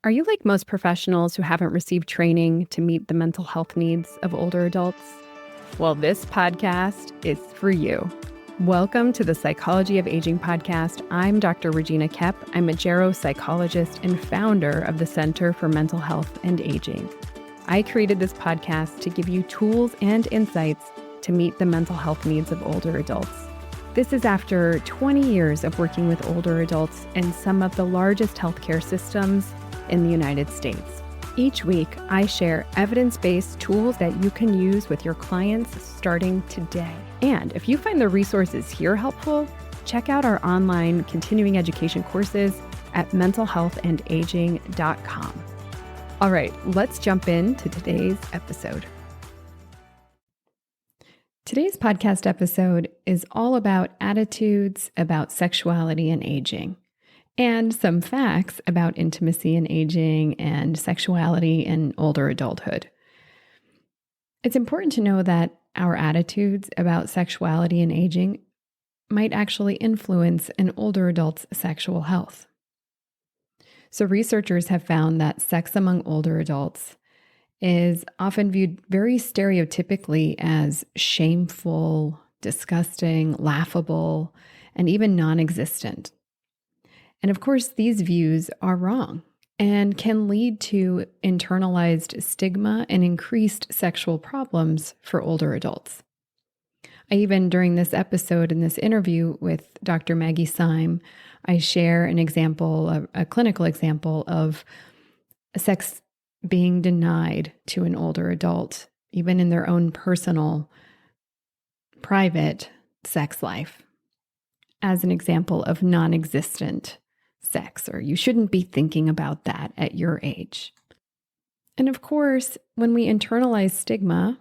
Are you like most professionals who haven't received training to meet the mental health needs of older adults? Well, this podcast is for you. Welcome to the Psychology of Aging podcast. I'm Dr. Regina Kepp. I'm a geropsychologist and founder of the Center for Mental Health and Aging. I created this podcast to give you tools and insights to meet the mental health needs of older adults. This is after 20 years of working with older adults in some of the largest healthcare systems in the United States. Each week, I share evidence-based tools that you can use with your clients starting today. And if you find the resources here helpful, check out our online continuing education courses at mentalhealthandaging.com. All right, let's jump into today's episode. Today's podcast episode is all about attitudes about sexuality and aging, and some facts about intimacy and aging and sexuality in older adulthood. It's important to know that our attitudes about sexuality and aging might actually influence an older adult's sexual health. So researchers have found that sex among older adults is often viewed very stereotypically as shameful, disgusting, laughable, and even non-existent. And of course, these views are wrong and can lead to internalized stigma and increased sexual problems for older adults. During this episode, in this interview with Dr. Maggie Syme, I share an example, a clinical example of sex being denied to an older adult, even in their own personal, private sex life, as an example of non-existent sex, or you shouldn't be thinking about that at your age. And of course, when we internalize stigma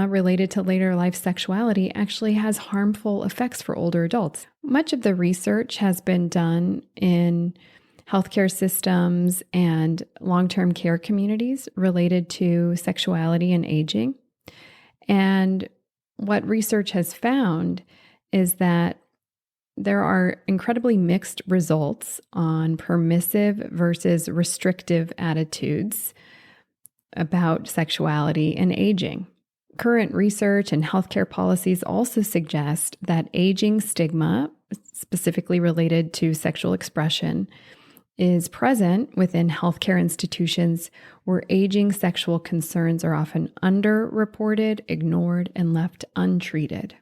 related to later life sexuality actually has harmful effects for older adults. Much of the research has been done in healthcare systems and long-term care communities related to sexuality and aging. And what research has found is that there are incredibly mixed results on permissive versus restrictive attitudes about sexuality and aging. Current research and healthcare policies also suggest that aging stigma, specifically related to sexual expression, is present within healthcare institutions where aging sexual concerns are often underreported, ignored, and left untreated.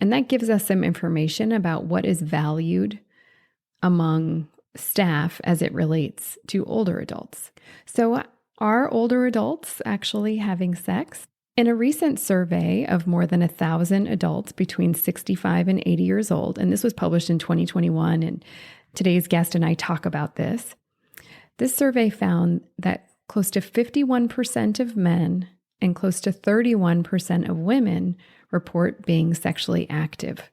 And that gives us some information about what is valued among staff as it relates to older adults. So, are older adults actually having sex? In a recent survey of more than 1,000 adults between 65 and 80 years old, and this was published in 2021, and today's guest and I talk about this, this survey found that close to 51% of men and close to 31% of women report being sexually active.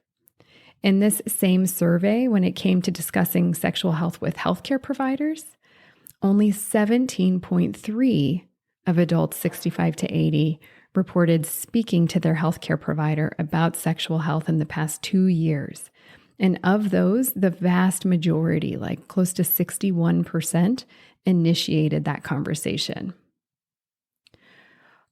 In this same survey, when it came to discussing sexual health with healthcare providers, only 17.3% of adults 65 to 80 reported speaking to their healthcare provider about sexual health in the past 2 years. And of those, the vast majority, like close to 61%, initiated that conversation.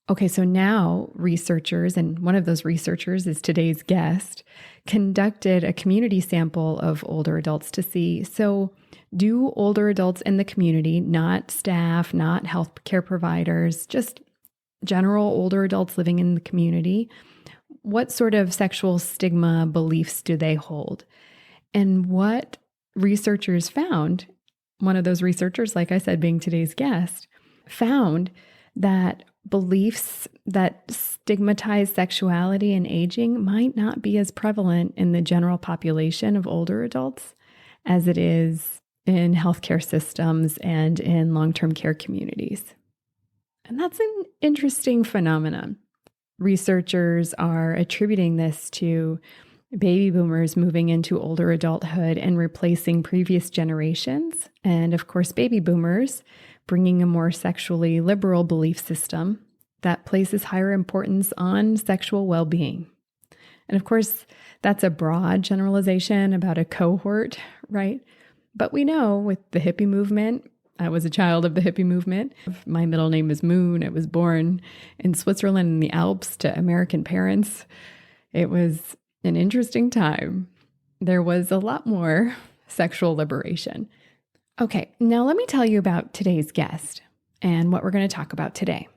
Okay, so now researchers, and one of those researchers is today's guest, conducted a community sample of older adults to see, so do older adults in the community, not staff, not healthcare providers, just general older adults living in the community, what sort of sexual stigma beliefs do they hold? And what researchers found, one of those researchers, like I said, being today's guest, found that beliefs that stigmatize sexuality and aging might not be as prevalent in the general population of older adults as it is in healthcare systems and in long-term care communities. And that's an interesting phenomenon. Researchers are attributing this to baby boomers moving into older adulthood and replacing previous generations. And of course, baby boomers bringing a more sexually liberal belief system that places higher importance on sexual well-being. And of course, that's a broad generalization about a cohort, right? But we know with the hippie movement, I was a child of the hippie movement. My middle name is Moon. I was born in Switzerland in the Alps to American parents. It was an interesting time. There was a lot more sexual liberation. Okay, now let me tell you about today's guest and what we're going to talk about today.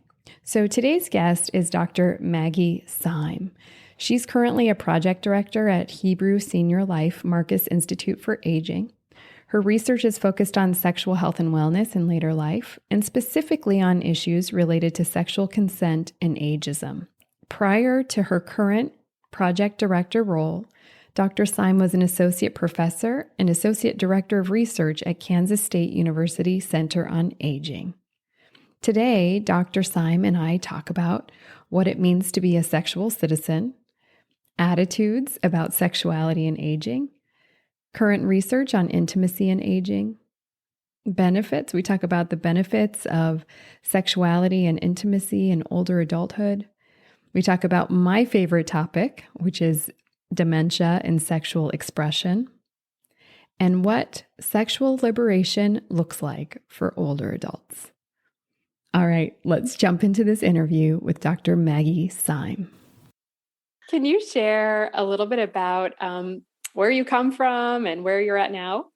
So today's guest is Dr. Maggie Syme. She's currently a project director at Hebrew Senior Life Marcus Institute for Aging. Her research is focused on sexual health and wellness in later life, and specifically on issues related to sexual consent and ageism. Prior to her current project director role, Dr. Syme was an associate professor and associate director of research at Kansas State University Center on Aging. Today, Dr. Syme and I talk about what it means to be a sexual citizen, attitudes about sexuality and aging, current research on intimacy and aging, benefits. We talk about the benefits of sexuality and intimacy in older adulthood. We talk about my favorite topic, which is dementia and sexual expression, and what sexual liberation looks like for older adults. All right, let's jump into this interview with Dr. Maggie Syme. Can you share a little bit about where you come from and where you're at now?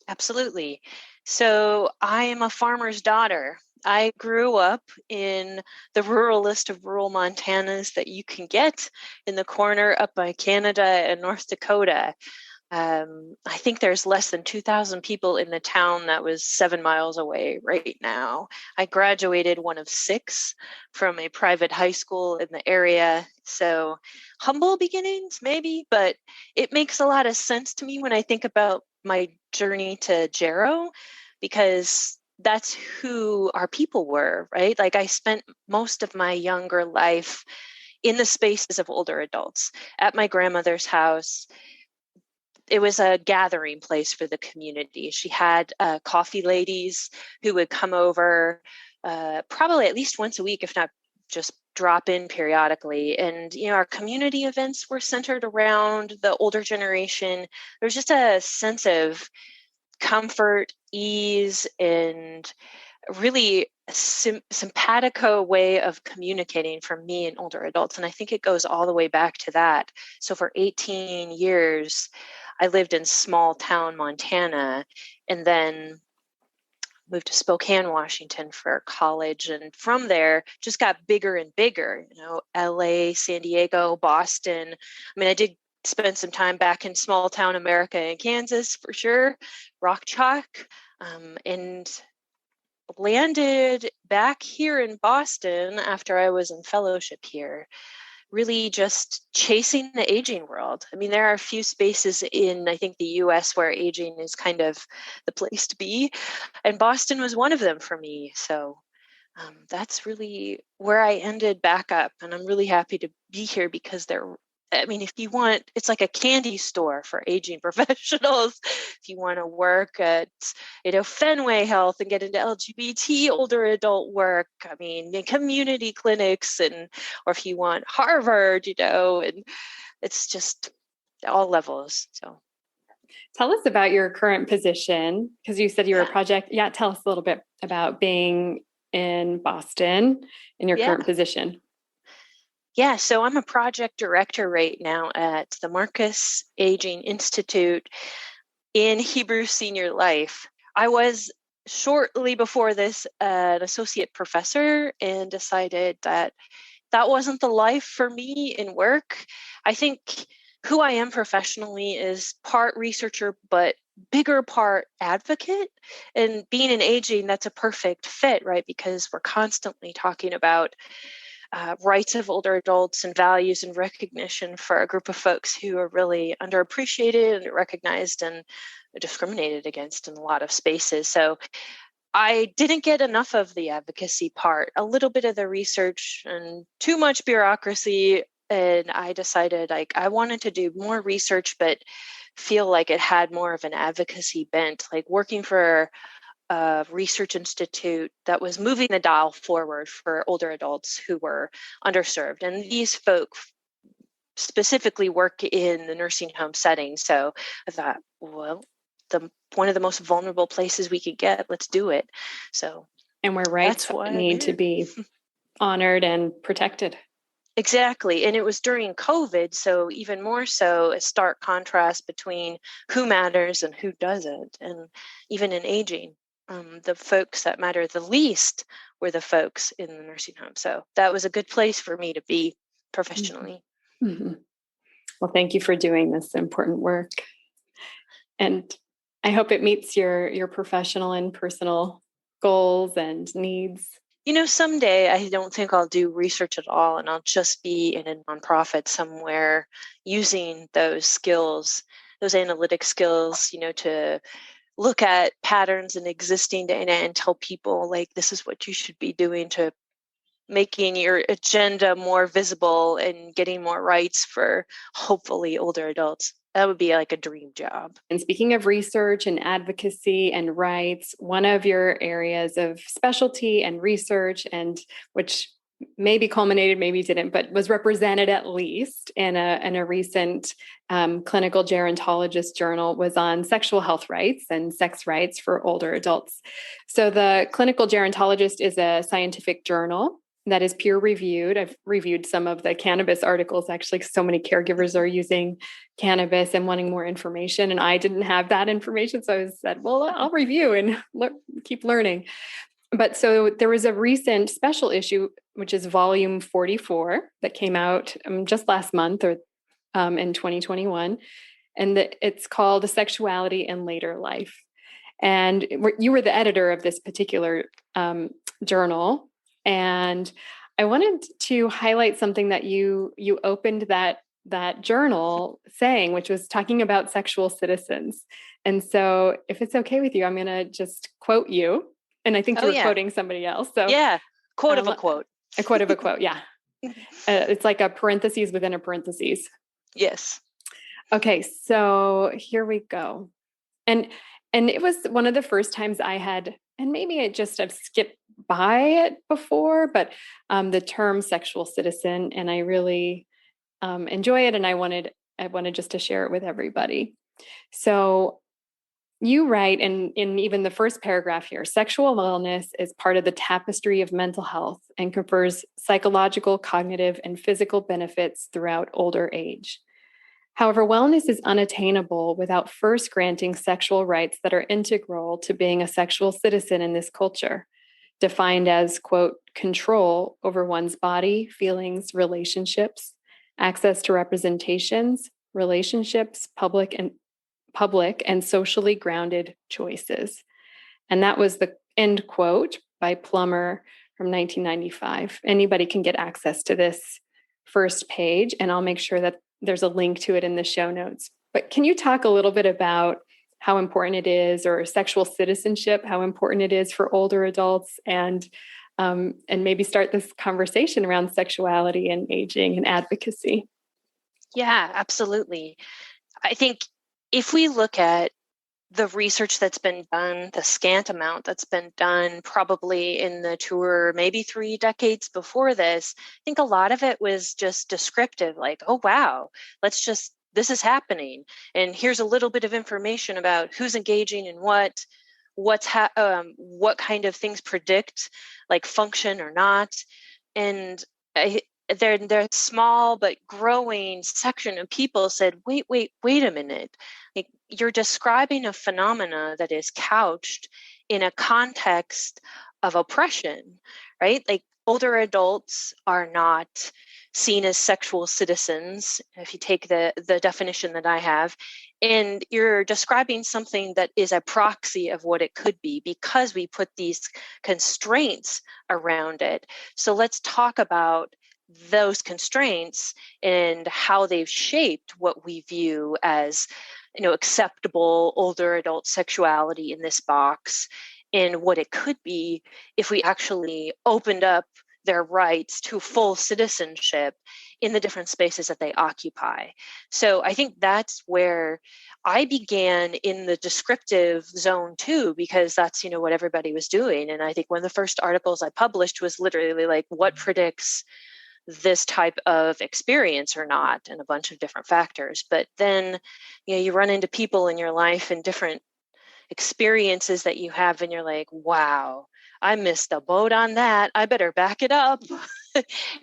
Absolutely. So I am a farmer's daughter. I grew up in the ruralest of rural Montanas that you can get in the corner up by Canada and North Dakota. I think there's less than 2,000 people in the town that was 7 miles away right now. I graduated one of 6 from a private high school in the area. So humble beginnings, maybe, but it makes a lot of sense to me when I think about my journey to Jarrow, because that's who our people were, right? Like I spent most of my younger life in the spaces of older adults at my grandmother's house. It was a gathering place for the community. She had coffee ladies who would come over probably at least once a week, if not just drop in periodically. And, our community events were centered around the older generation. There was just a sense of comfort, ease, and really simpatico way of communicating for me and older adults. And I think it goes all the way back to that. So for 18 years, I lived in small town Montana, and then moved to Spokane, Washington for college. And from there, just got bigger and bigger, LA, San Diego, Boston. I mean, I did spend some time back in small town America in Kansas for sure, Rock Chalk, and landed back here in Boston after I was in fellowship here, really just chasing the aging world. I mean, there are a few spaces in, I think, the US where aging is kind of the place to be. And Boston was one of them for me. So that's really where I ended back up. And I'm really happy to be here because if you want, it's like a candy store for aging professionals. If you want to work at, Fenway Health and get into LGBT older adult work, community clinics, or if you want Harvard, and it's just all levels. So tell us about your current position, because you said you were a project. Yeah, tell us a little bit about being in Boston in your current position. Yeah, so I'm a project director right now at the Marcus Aging Institute in Hebrew Senior Life. I was shortly before this an associate professor and decided that wasn't the life for me in work. I think who I am professionally is part researcher, but bigger part advocate. And being in aging, that's a perfect fit, right? Because we're constantly talking about rights of older adults and values and recognition for a group of folks who are really underappreciated and recognized and discriminated against in a lot of spaces. So I didn't get enough of the advocacy part, a little bit of the research and too much bureaucracy. And I decided I wanted to do more research, but feel like it had more of an advocacy bent, like working for a research institute that was moving the dial forward for older adults who were underserved. And these folks specifically work in the nursing home setting. So I thought, well, the one of the most vulnerable places we could get. Let's do it. So, and where rights need to be honored and protected. Exactly. And it was during COVID, so even more so, a stark contrast between who matters and who doesn't. And even in aging, the folks that matter the least were the folks in the nursing home. So that was a good place for me to be professionally. Mm-hmm. Well, thank you for doing this important work. And I hope it meets your professional and personal goals and needs. Someday I don't think I'll do research at all, and I'll just be in a nonprofit somewhere using those skills, those analytic skills, to look at patterns in existing data and tell people, like, this is what you should be doing to making your agenda more visible and getting more rights for hopefully older adults. That would be like a dream job. And speaking of research and advocacy and rights, one of your areas of specialty and research, and which maybe culminated, maybe didn't, but was represented at least in a recent clinical gerontologist journal, was on sexual health rights and sex rights for older adults. So the clinical gerontologist is a scientific journal that is peer reviewed. I've reviewed some of the cannabis articles. Actually, so many caregivers are using cannabis and wanting more information. And I didn't have that information. So I said, well, I'll review and keep learning. But so there was a recent special issue, which is volume 44, that came out just last month or in 2021. And it's called Sexuality in Later Life. And you were the editor of this particular journal. And I wanted to highlight something that you opened that journal saying, which was talking about sexual citizens. And so if it's okay with you, I'm going to just quote you. And I think you were quoting somebody else. So yeah, quote of a quote. A quote of a quote, yeah. It's like a parentheses within a parentheses. Yes. Okay, so here we go. And it was one of the first times I had, and maybe I just have skipped by it before, but the term sexual citizen, and I really enjoy it, and I wanted just to share it with everybody. So you write in even the first paragraph here, sexual wellness is part of the tapestry of mental health and confers psychological, cognitive, and physical benefits throughout older age. However, wellness is unattainable without first granting sexual rights that are integral to being a sexual citizen in this culture, defined as, quote, control over one's body, feelings, relationships, access to representations, relationships, public and socially grounded choices. And that was the end quote by Plummer from 1995. Anybody can get access to this first page, and I'll make sure that there's a link to it in the show notes. But can you talk a little bit about how important it is, or sexual citizenship, how important it is for older adults, and maybe start this conversation around sexuality and aging and advocacy? Yeah, absolutely. I think if we look at the research that's been done, the scant amount that's been done, probably in the 2 or maybe 3 decades before this, I think a lot of it was just descriptive, like, oh, wow, this is happening. And here's a little bit of information about who's engaging in what kind of things predict, like, function or not. And they're small but growing section of people said, wait a minute. Like, you're describing a phenomena that is couched in a context of oppression, right? Like, older adults are not seen as sexual citizens, if you take the definition that I have, and you're describing something that is a proxy of what it could be because we put these constraints around it. So let's talk about those constraints and how they've shaped what we view as, acceptable older adult sexuality in this box, and what it could be if we actually opened up their rights to full citizenship in the different spaces that they occupy. So I think that's where I began, in the descriptive zone too, because that's, what everybody was doing. And I think one of the first articles I published was literally like, what predicts this type of experience or not, and a bunch of different factors. But then, you run into people in your life in different experiences that you have and you're like, wow, I missed the boat on that. I better back it up.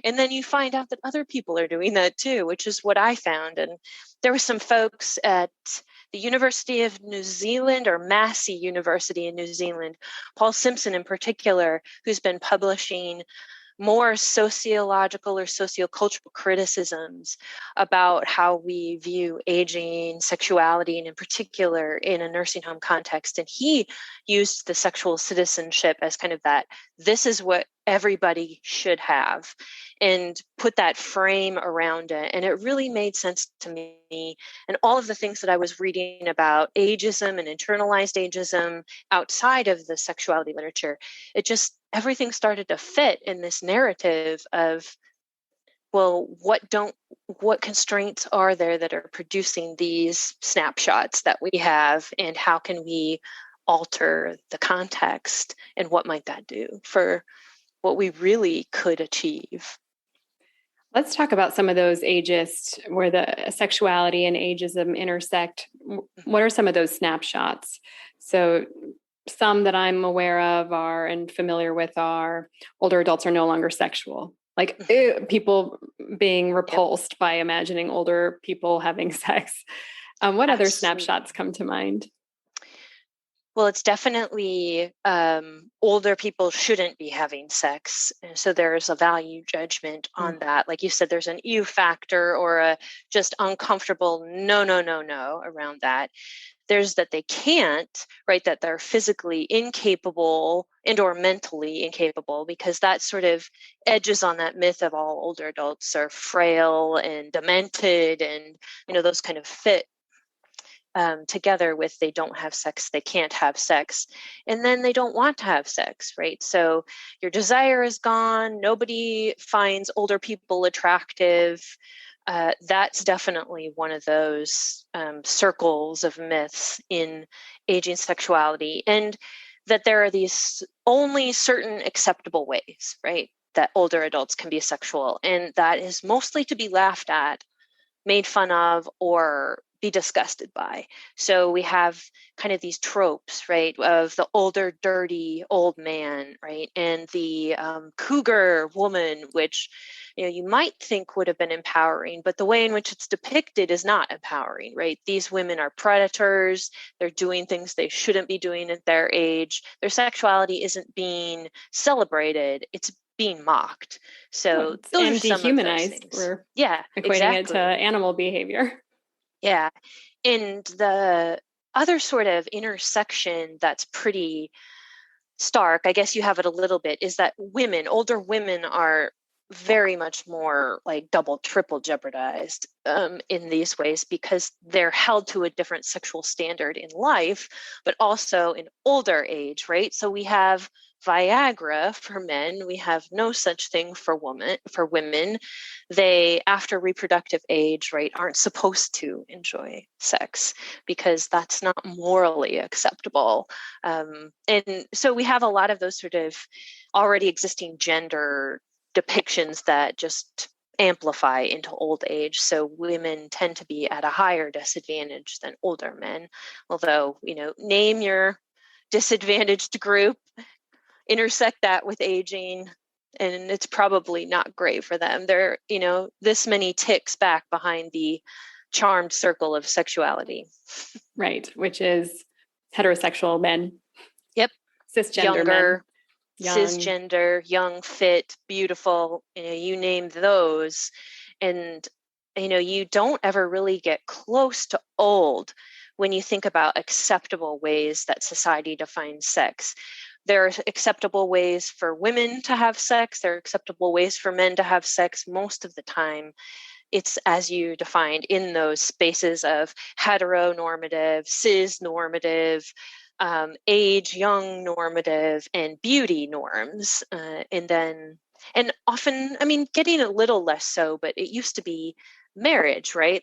And then you find out that other people are doing that too, which is what I found. And there were some folks at the University of New Zealand, or Massey University in New Zealand, Paul Simpson in particular, who's been publishing more sociological or sociocultural criticisms about how we view aging, sexuality, and in particular in a nursing home context. And he used the sexual citizenship as kind of that, this is what everybody should have, and put that frame around it. And it really made sense to me. And all of the things that I was reading about ageism and internalized ageism outside of the sexuality literature, it just, everything started to fit in this narrative of, well, what constraints are there that are producing these snapshots that we have, and how can we alter the context, and what might that do for what we really could achieve? Let's talk about some of those ageist, where the sexuality and ageism intersect. What are some of those snapshots? So some that I'm aware of and familiar with are older adults are no longer sexual. Like people being repulsed by imagining older people having sex. What other snapshots come to mind? Well, it's definitely older people shouldn't be having sex. And so there's a value judgment on that. Like you said, there's an ew factor or a just uncomfortable no around that. There's that they can't, right? That they're physically incapable and or mentally incapable, because that sort of edges on that myth of all older adults are frail and demented, and, those kind of fit together with they don't have sex, they can't have sex, and then they don't want to have sex, right? So your desire is gone. Nobody finds older people attractive. That's definitely one of those circles of myths in aging sexuality, and that there are these only certain acceptable ways, right, that older adults can be sexual, and that is mostly to be laughed at, made fun of, or be disgusted by. So we have kind of these tropes, right, of the older, dirty old man, right, and the cougar woman, which you might think would have been empowering, but the way in which it's depicted is not empowering, right? These women are predators. They're doing things they shouldn't be doing at their age. Their sexuality isn't being celebrated. It's being mocked. So those are some of those things. We're equating exactly. It to animal behavior. Yeah. And the other sort of intersection that's pretty stark, I guess you have it a little bit, is that older women are very much more like double, triple jeopardized in these ways, because they're held to a different sexual standard in life, but also in older age, right? So we have Viagra for men. We have no such thing for women. They, after reproductive age, right, aren't supposed to enjoy sex because that's not morally acceptable. And so we have a lot of those sort of already existing gender depictions that just amplify into old age. So women tend to be at a higher disadvantage than older men. Although, name your disadvantaged group, intersect that with aging, and it's probably not great for them. They're, this many ticks back behind the charmed circle of sexuality. Right, which is heterosexual men. Yep. Cisgender Younger, men. Cisgender, young, fit, beautiful, you name those. And, you don't ever really get close to old when you think about acceptable ways that society defines sex. There are acceptable ways for women to have sex. There are acceptable ways for men to have sex. Most of the time, it's as you defined in those spaces of heteronormative, cis normative, age, young normative, and beauty norms. And often, getting a little less so, but it used to be marriage, right?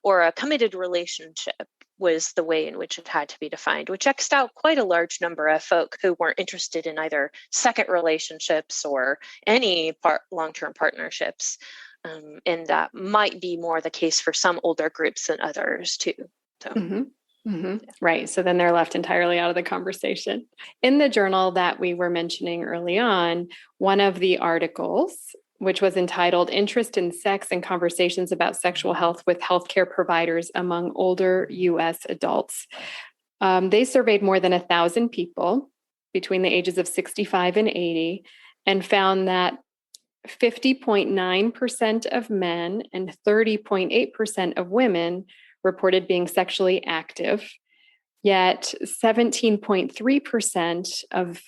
Or a committed relationship was the way in which it had to be defined, which X'd out quite a large number of folk who weren't interested in either second relationships or any long-term partnerships. And that might be more the case for some older groups than others too. So. Mm-hmm. Right. So then they're left entirely out of the conversation. In the journal that we were mentioning early on, one of the articles, which was entitled Interest in Sex and Conversations about Sexual Health with Healthcare Providers Among Older U.S. Adults, they surveyed more than 1,000 people between the ages of 65 and 80 and found that 50.9% of men and 30.8% of women reported being sexually active, yet 17.3% of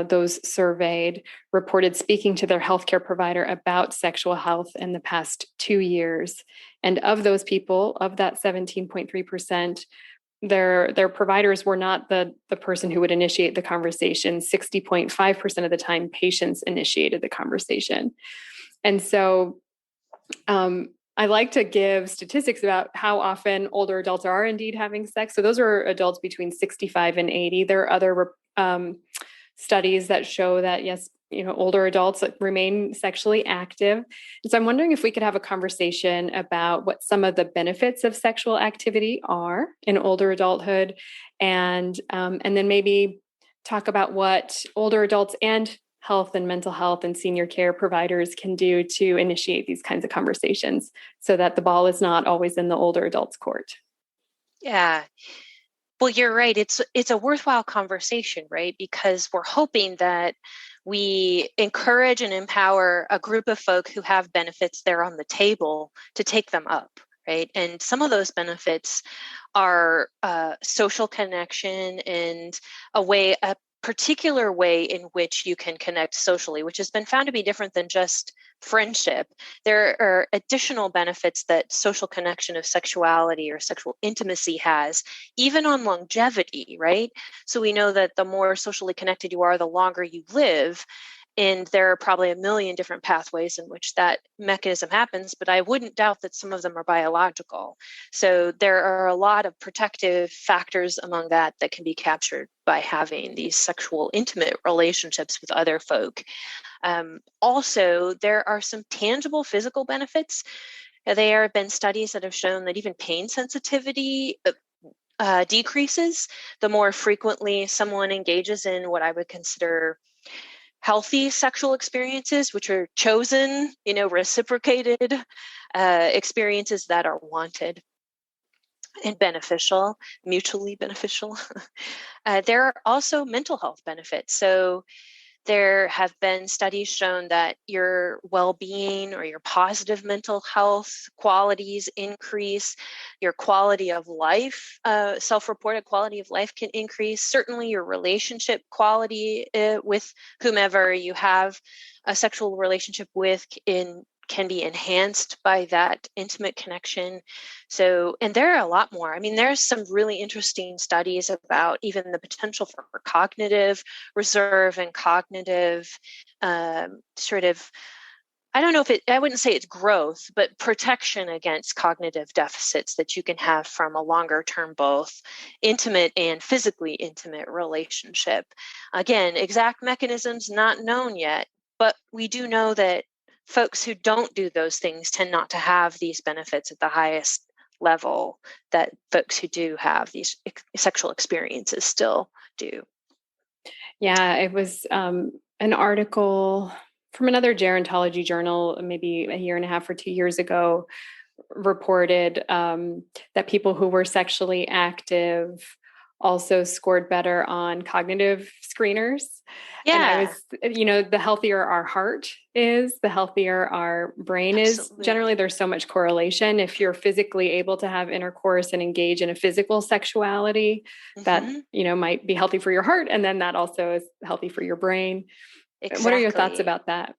those surveyed reported speaking to their healthcare provider about sexual health in the past 2 years. And of those people, of that 17.3%, their providers were not the person who would initiate the conversation. 60.5% of the time, patients initiated the conversation. And so I like to give statistics about how often older adults are indeed having sex. So those are adults between 65 and 80. There are other studies that show that, yes, older adults remain sexually active. And so I'm wondering if we could have a conversation about what some of the benefits of sexual activity are in older adulthood, and then maybe talk about what older adults and health and mental health and senior care providers can do to initiate these kinds of conversations so that the ball is not always in the older adults' court. Yeah. Well, you're right. It's a worthwhile conversation, right? Because we're hoping that we encourage and empower a group of folk who have benefits there on the table to take them up, right? And some of those benefits are social connection and a particular way in which you can connect socially, which has been found to be different than just friendship. There are additional benefits that social connection of sexuality or sexual intimacy has, even on longevity, right? So we know that the more socially connected you are, the longer you live. And there are probably a million different pathways in which that mechanism happens, but I wouldn't doubt that some of them are biological. So there are a lot of protective factors among that can be captured by having these sexual intimate relationships with other folk. Also, there are some tangible physical benefits. There have been studies that have shown that even pain sensitivity decreases the more frequently someone engages in what I would consider healthy sexual experiences, which are chosen, reciprocated experiences that are wanted and beneficial, mutually beneficial. There are also mental health benefits. So there have been studies shown that your well-being or your positive mental health qualities increase, your quality of life, self-reported quality of life can increase. Certainly your relationship quality with whomever you have a sexual relationship with can be enhanced by that intimate connection. So, and there are a lot more. I mean, there's some really interesting studies about even the potential for cognitive reserve and cognitive sort of, I don't know if I wouldn't say it's growth, but protection against cognitive deficits that you can have from a longer term, both intimate and physically intimate relationship. Again, exact mechanisms not known yet, but we do know that folks who don't do those things tend not to have these benefits at the highest level that folks who do have these sexual experiences still do. Yeah, it was an article from another gerontology journal, maybe a year and a half or 2 years ago, reported that people who were sexually active also scored better on cognitive screeners. Yeah. And I was, the healthier our heart is, the healthier our brain Absolutely. is. Generally, there's so much correlation. If you're physically able to have intercourse and engage in a physical sexuality, that, might be healthy for your heart. And then that also is healthy for your brain. Exactly. What are your thoughts about that?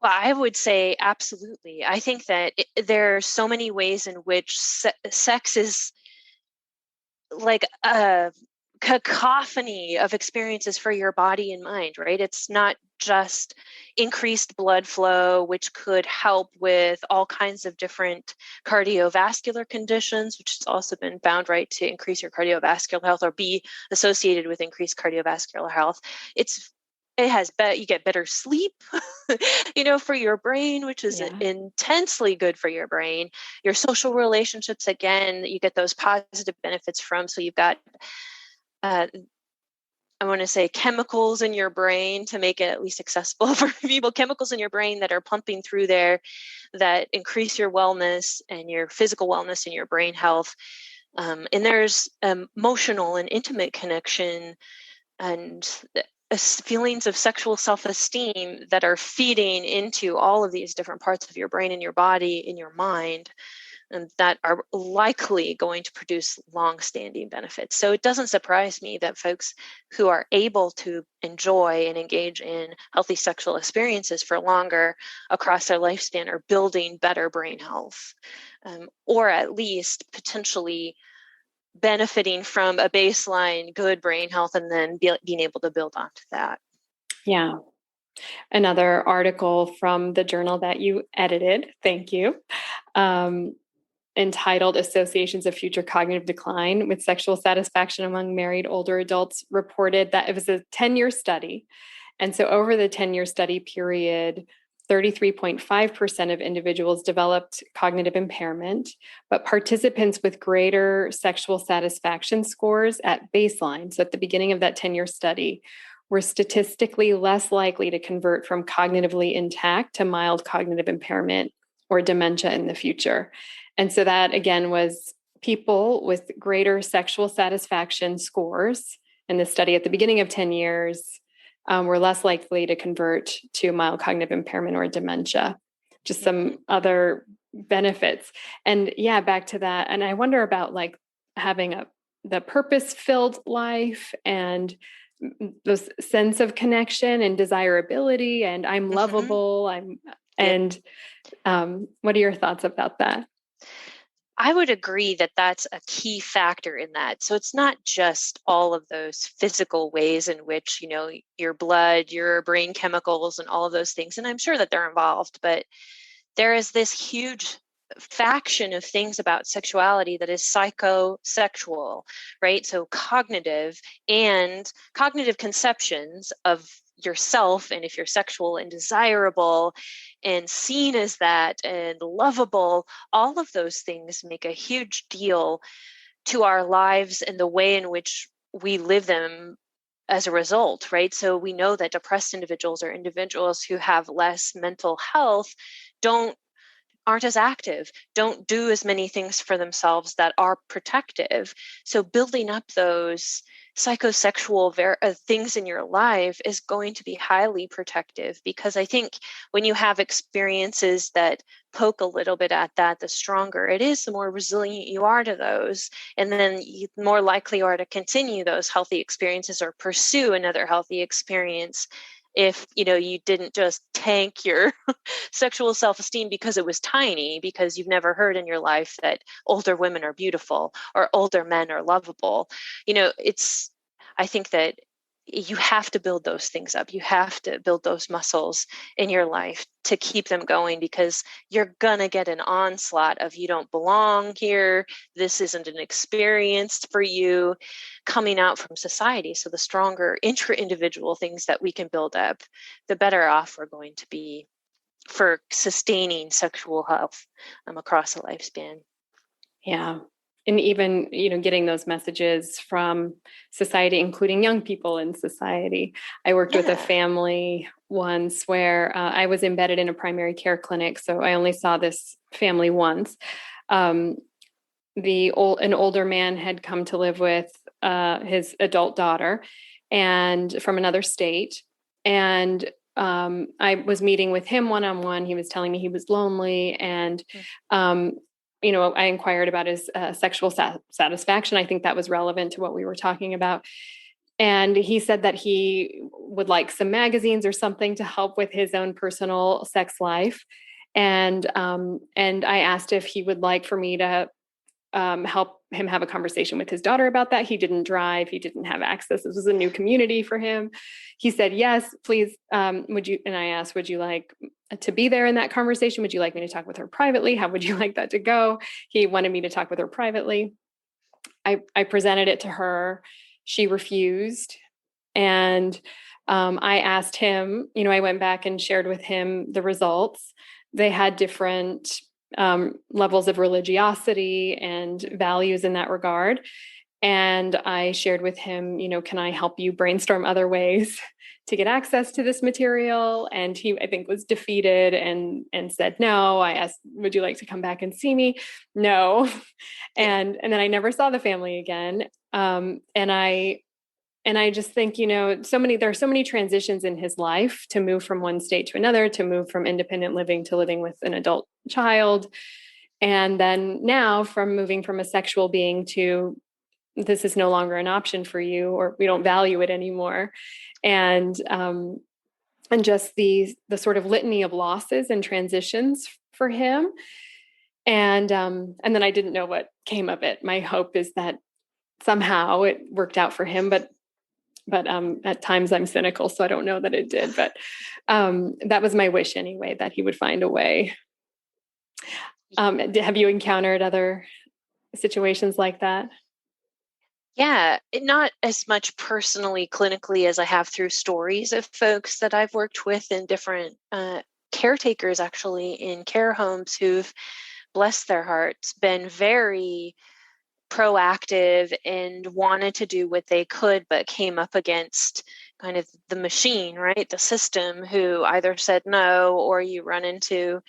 Well, I would say absolutely. I think that there are so many ways in which sex is like a cacophony of experiences for your body and mind, right? It's not just increased blood flow, which could help with all kinds of different cardiovascular conditions, which has also been found, right, to increase your cardiovascular health or be associated with increased cardiovascular health. It's it has you get better sleep, for your brain, which is Yeah. intensely good for your brain. Your social relationships, again, you get those positive benefits from. So you've got, I want to say, chemicals in your brain, to make it at least accessible for people, chemicals in your brain that are pumping through there that increase your wellness and your physical wellness and your brain health. And there's emotional and intimate connection and feelings of sexual self-esteem that are feeding into all of these different parts of your brain and your body and your mind, and that are likely going to produce long-standing benefits. So it doesn't surprise me that folks who are able to enjoy and engage in healthy sexual experiences for longer across their lifespan are building better brain health, or at least potentially benefiting from a baseline good brain health and then being able to build onto that. Yeah. Another article from the journal that you edited, thank you, entitled Associations of Future Cognitive Decline with Sexual Satisfaction Among Married Older Adults, reported that it was a 10-year study. And so over the 10-year study period, 33.5% of individuals developed cognitive impairment, but participants with greater sexual satisfaction scores at baseline, so at the beginning of that 10-year study, were statistically less likely to convert from cognitively intact to mild cognitive impairment or dementia in the future. And so that, again, was people with greater sexual satisfaction scores in the study at the beginning of 10 years were less likely to convert to mild cognitive impairment or dementia. Just some other benefits. And yeah, back to that. And I wonder about like having the purpose-filled life and this sense of connection and desirability, and I'm lovable. What are your thoughts about that? I would agree that that's a key factor in that. So it's not just all of those physical ways in which, your blood, your brain chemicals, and all of those things. And I'm sure that they're involved, but there is this huge faction of things about sexuality that is psychosexual, right? So cognitive conceptions of yourself, and if you're sexual and desirable and seen as that and lovable, all of those things make a huge deal to our lives and the way in which we live them as a result, right? So we know that depressed individuals or individuals who have less mental health aren't as active, don't do as many things for themselves that are protective. So building up those psychosexual things in your life is going to be highly protective, because I think when you have experiences that poke a little bit at that, the stronger it is, the more resilient you are to those. And then you more likely are to continue those healthy experiences or pursue another healthy experience if you didn't just tank your sexual self-esteem because it was tiny, because you've never heard in your life that older women are beautiful or older men are lovable. I think that you have to build those things up. You have to build those muscles in your life to keep them going, because you're going to get an onslaught of you don't belong here. This isn't an experience for you coming out from society. So the stronger intra-individual things that we can build up, the better off we're going to be for sustaining sexual health across a lifespan. Yeah. And even, getting those messages from society, including young people in society. I worked with a family once where I was embedded in a primary care clinic, so I only saw this family once. An older man had come to live with his adult daughter, and from another state. And I was meeting with him one-on-one. He was telling me he was lonely, and I inquired about his sexual satisfaction. I think that was relevant to what we were talking about. And he said that he would like some magazines or something to help with his own personal sex life. And I asked if he would like for me to help him have a conversation with his daughter about that. He didn't drive. He didn't have access. This was a new community for him. He said, yes, please. Would you? And I asked, would you like to be there in that conversation? Would you like me to talk with her privately? How would you like that to go? He wanted me to talk with her privately. I presented it to her. She refused. And I asked him, I went back and shared with him the results. They had different levels of religiosity and values in that regard. And I shared with him, can I help you brainstorm other ways to get access to this material? And he, I think, was defeated and said no. I asked, would you like to come back and see me? No. And then I never saw the family again. And I just think, there are so many transitions in his life to move from one state to another, to move from independent living to living with an adult child. And then now from moving from a sexual being to this is no longer an option for you, or we don't value it anymore. And just the sort of litany of losses and transitions for him. And then I didn't know what came of it. My hope is that somehow it worked out for him, but at times I'm cynical, so I don't know that it did. But that was my wish anyway, that he would find a way. Have you encountered other situations like that? Yeah, not as much personally, clinically, as I have through stories of folks that I've worked with in different caretakers, actually, in care homes who've, bless their hearts, been very proactive and wanted to do what they could, but came up against kind of the machine, right? The system, who either said no, or you run into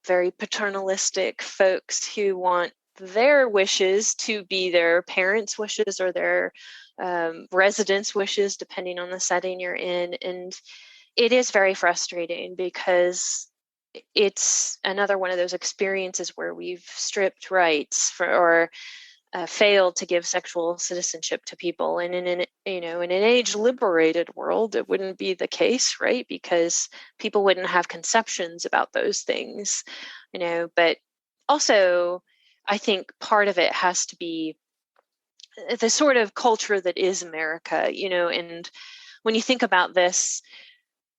very paternalistic folks who want their wishes to be their parents' wishes or their residents' wishes, depending on the setting you're in. And it is very frustrating because it's another one of those experiences where we've stripped rights or failed to give sexual citizenship to people. And in an age-liberated world, it wouldn't be the case, right? Because people wouldn't have conceptions about those things, But also, I think part of it has to be the sort of culture that is America, and when you think about this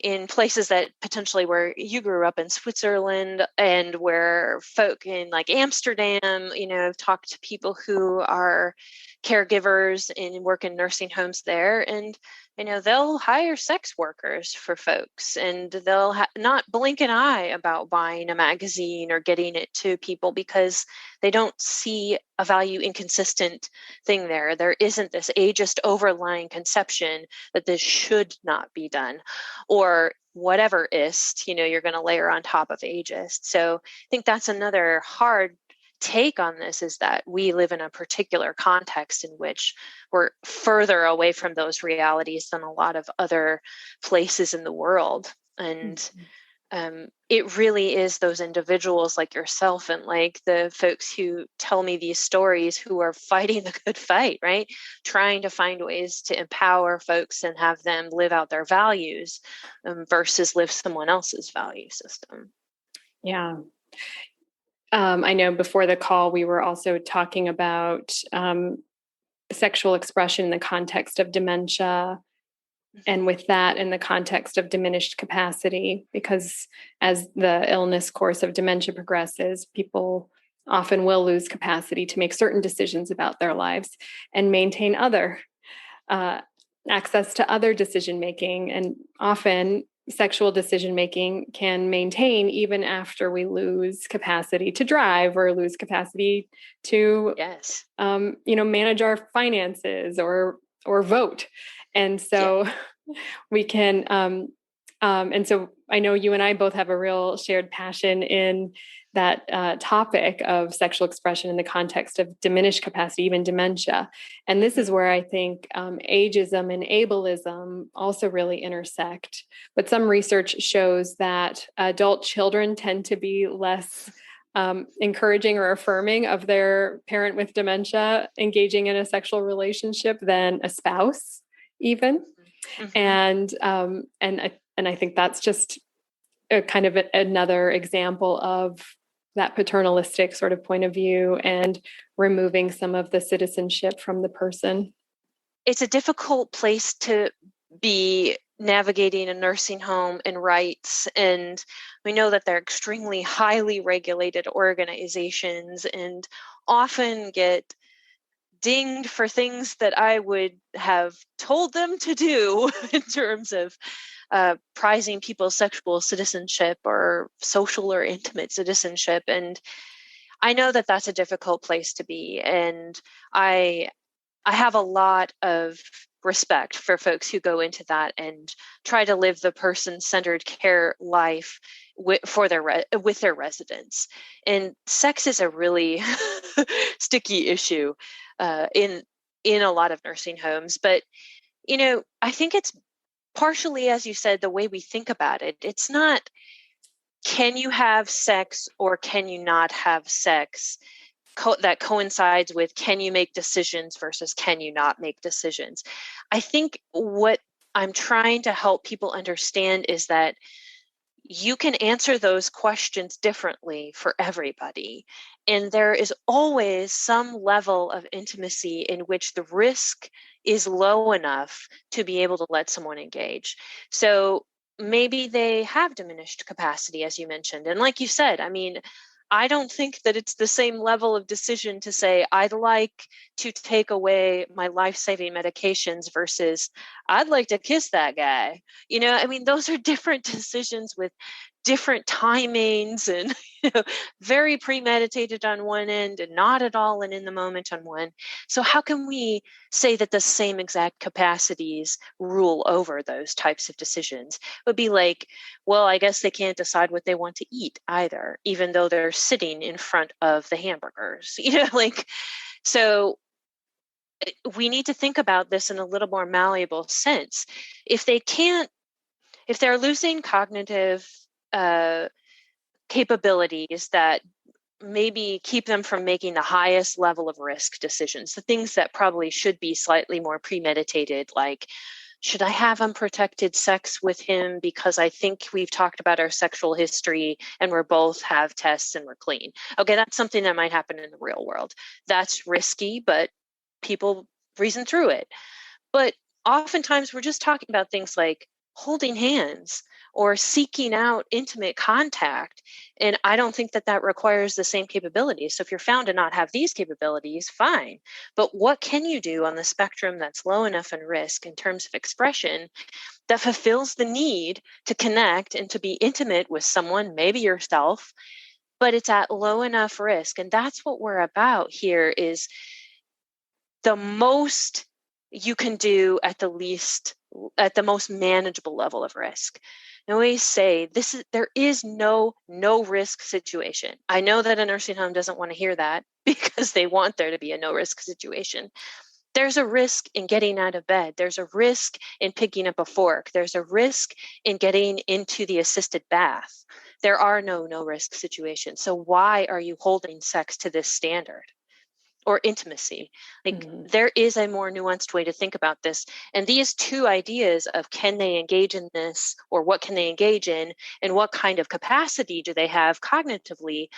in places that potentially where you grew up in Switzerland and where folk in like Amsterdam, I've talked to people who are caregivers and work in nursing homes there, and they'll hire sex workers for folks, and they'll not blink an eye about buying a magazine or getting it to people because they don't see a value inconsistent thing there. There isn't this ageist overlying conception that this should not be done, or whatever ist, you're going to layer on top of ageist. So I think that's another hard take on this, is that we live in a particular context in which we're further away from those realities than a lot of other places in the world. And it really is those individuals like yourself and like the folks who tell me these stories who are fighting the good fight, right? Trying to find ways to empower folks and have them live out their values versus live someone else's value system. Yeah. I know before the call, we were also talking about sexual expression in the context of dementia. And with that, in the context of diminished capacity, because as the illness course of dementia progresses, people often will lose capacity to make certain decisions about their lives and maintain other access to other decision making. And often sexual decision making can maintain even after we lose capacity to drive or lose capacity to manage our finances or vote. And so we can and so I know you and I both have a real shared passion in that topic of sexual expression in the context of diminished capacity, even dementia. And this is where I think ageism and ableism also really intersect. But some research shows that adult children tend to be less encouraging or affirming of their parent with dementia engaging in a sexual relationship than a spouse, even. And I think that's just a kind of another example of that paternalistic sort of point of view and removing some of the citizenship from the person. It's a difficult place to be navigating a nursing home and rights. And we know that they're extremely highly regulated organizations and often get dinged for things that I would have told them to do in terms of prizing people's sexual citizenship or social or intimate citizenship. And I know that that's a difficult place to be. And I have a lot of respect for folks who go into that and try to live the person-centered care life with their residents. And sex is a really sticky issue in a lot of nursing homes. But I think it's partially, as you said, the way we think about it. It's not, can you have sex or can you not have sex? That coincides with, can you make decisions versus can you not make decisions? I think what I'm trying to help people understand is that you can answer those questions differently for everybody. And there is always some level of intimacy in which the risk is low enough to be able to let someone engage. So maybe they have diminished capacity, as you mentioned. And like you said, I mean, I don't think that it's the same level of decision to say, I'd like to take away my life-saving medications versus I'd like to kiss that guy. I mean, those are different decisions with different timings and very premeditated on one end and not at all and in the moment on one. So how can we say that the same exact capacities rule over those types of decisions? It would be like, well, I guess they can't decide what they want to eat either, even though they're sitting in front of the hamburgers. So we need to think about this in a little more malleable sense. If they're losing cognitive capabilities that maybe keep them from making the highest level of risk decisions, the things that probably should be slightly more premeditated, like, should I have unprotected sex with him because I think we've talked about our sexual history and we're both have tests and we're clean? Okay, that's something that might happen in the real world. That's risky, but people reason through it. But oftentimes we're just talking about things like holding hands or seeking out intimate contact. And I don't think that requires the same capabilities. So if you're found to not have these capabilities, fine. But what can you do on the spectrum that's low enough in risk in terms of expression that fulfills the need to connect and to be intimate with someone, maybe yourself, but it's at low enough risk? And that's what we're about here, is the most you can do at the most manageable level of risk. I always say there is no risk situation. I know that a nursing home doesn't want to hear that because they want there to be a no risk situation. There's a risk in getting out of bed. There's a risk in picking up a fork. There's a risk in getting into the assisted bath. There are no risk situations. So why are you holding sex to this standard? Or intimacy? There is a more nuanced way to think about this. And these two ideas of, can they engage in this, or what can they engage in, and what kind of capacity do they have cognitively,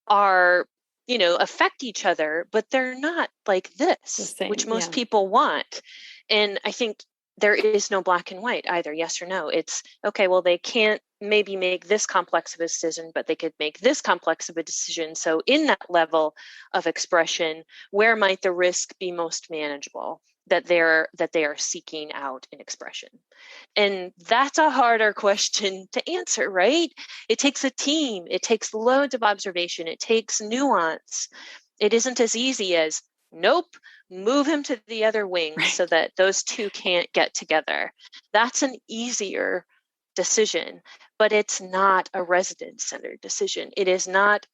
are, affect each other, but they're not like this, which most people want. And I think there is no black and white either, yes or no. It's, okay, well, they can't maybe make this complex of a decision, but they could make this complex of a decision. So in that level of expression, where might the risk be most manageable that they are seeking out in expression? And that's a harder question to answer, right? It takes a team. It takes loads of observation. It takes nuance. It isn't as easy as, nope, move him to the other wing, right, so that those two can't get together. That's an easier decision, but it's not a resident-centered decision. It is not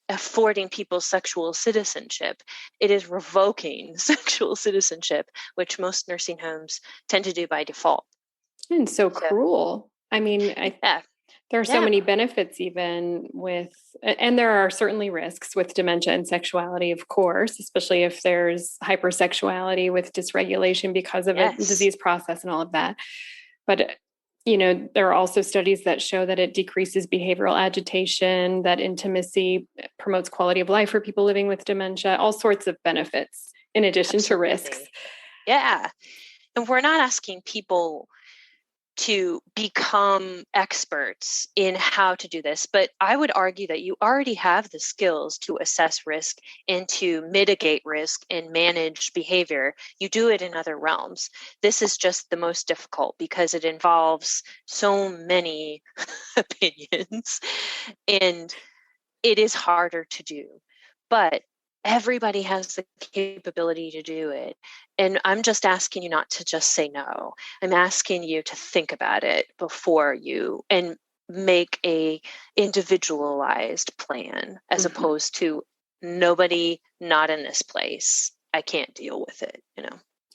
affording people sexual citizenship. It is revoking sexual citizenship, which most nursing homes tend to do by default. And so cruel. I mean, there are so many benefits even with, and there are certainly risks with dementia and sexuality, of course, especially if there's hypersexuality with dysregulation because of a disease process and all of that. But, there are also studies that show that it decreases behavioral agitation, that intimacy promotes quality of life for people living with dementia, all sorts of benefits in addition to risks. Yeah. And we're not asking people to become experts in how to do this. But I would argue that you already have the skills to assess risk and to mitigate risk and manage behavior. You do it in other realms. This is just the most difficult because it involves so many opinions, and it is harder to do. But everybody has the capability to do it. And I'm just asking you not to just say no. I'm asking you to think about it before you and make a individualized plan as opposed to nobody, not in this place. I can't deal with it,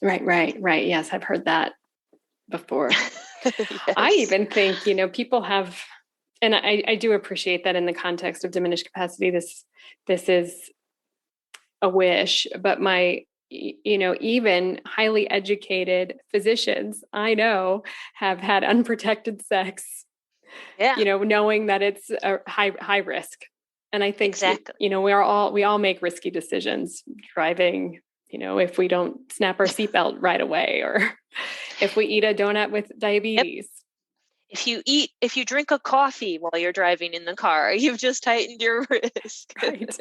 Right. Yes, I've heard that before. Yes. I even think, people have, and I do appreciate that in the context of diminished capacity, this is a wish, but even highly educated physicians I know have had unprotected sex, knowing that it's a high risk. And I think, exactly. we all make risky decisions driving, if we don't snap our seatbelt right away, or if we eat a donut with diabetes. Yep. If you drink a coffee while you're driving in the car, you've just tightened your risk. Right.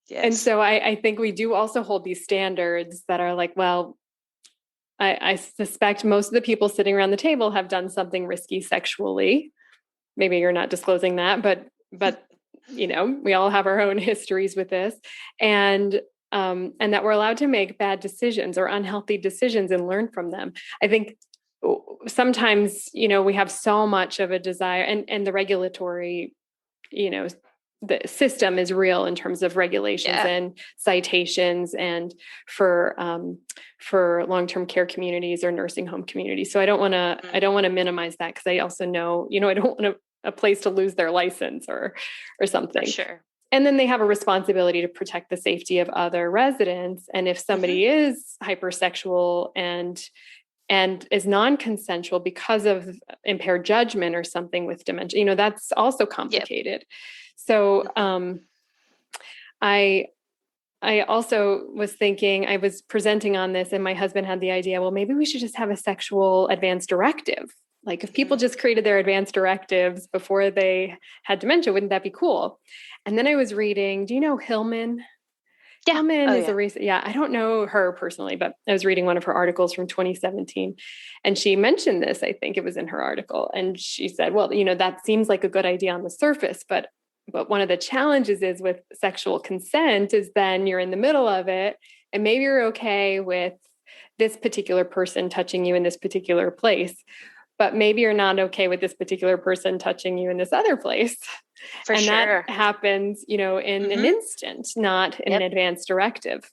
Yes. And so I think we do also hold these standards that are like, well, I suspect most of the people sitting around the table have done something risky sexually. Maybe you're not disclosing that, but we all have our own histories with this, and that we're allowed to make bad decisions or unhealthy decisions and learn from them. I think sometimes, we have so much of a desire, and the regulatory, the system is real in terms of regulations and citations, and for long-term care communities or nursing home communities. So I don't want to minimize that, because I also know, I don't want a place to lose their license or something. For sure. And then they have a responsibility to protect the safety of other residents. And if somebody is hypersexual and is non-consensual because of impaired judgment or something with dementia, that's also complicated. Yep. So I also was thinking, I was presenting on this, and my husband had the idea, well, maybe we should just have a sexual advance directive. Like, if people just created their advance directives before they had dementia, wouldn't that be cool? And then I was reading, do you know Hillman? Yeah. Hillman is a recent, I don't know her personally, but I was reading one of her articles from 2017, and she mentioned this. I think it was in her article. And she said, well, that seems like a good idea on the surface, but one of the challenges is with sexual consent is then you're in the middle of it, and maybe you're okay with this particular person touching you in this particular place, but maybe you're not okay with this particular person touching you in this other place. For sure. That happens, in an instant, not in an advance directive.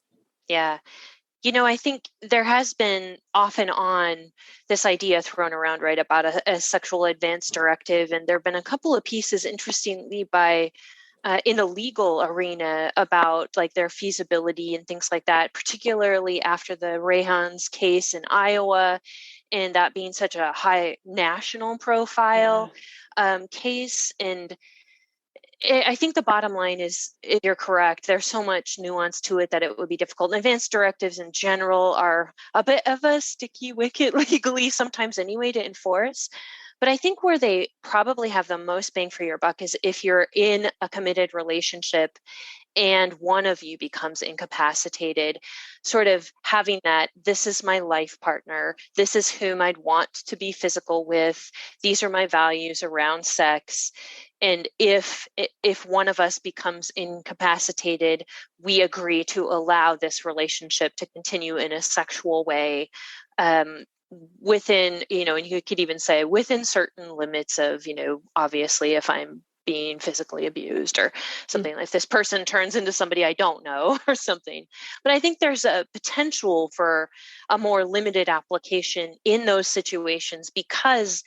Yeah. I think there has been off and on this idea thrown around, right, about a sexual advance directive. And there have been a couple of pieces, interestingly, by in the legal arena about like their feasibility and things like that, particularly after the Rayhons case in Iowa, and that being such a high national profile case. And I think the bottom line is, you're correct. There's so much nuance to it that it would be difficult. And advanced directives in general are a bit of a sticky wicket legally sometimes anyway to enforce. But I think where they probably have the most bang for your buck is if you're in a committed relationship and one of you becomes incapacitated, sort of having that, this is my life partner, this is whom I'd want to be physical with, these are my values around sex. And if one of us becomes incapacitated, we agree to allow this relationship to continue in a sexual way, within, and you could even say within certain limits of, obviously if I'm being physically abused or something, like this person turns into somebody I don't know or something. But I think there's a potential for a more limited application in those situations, because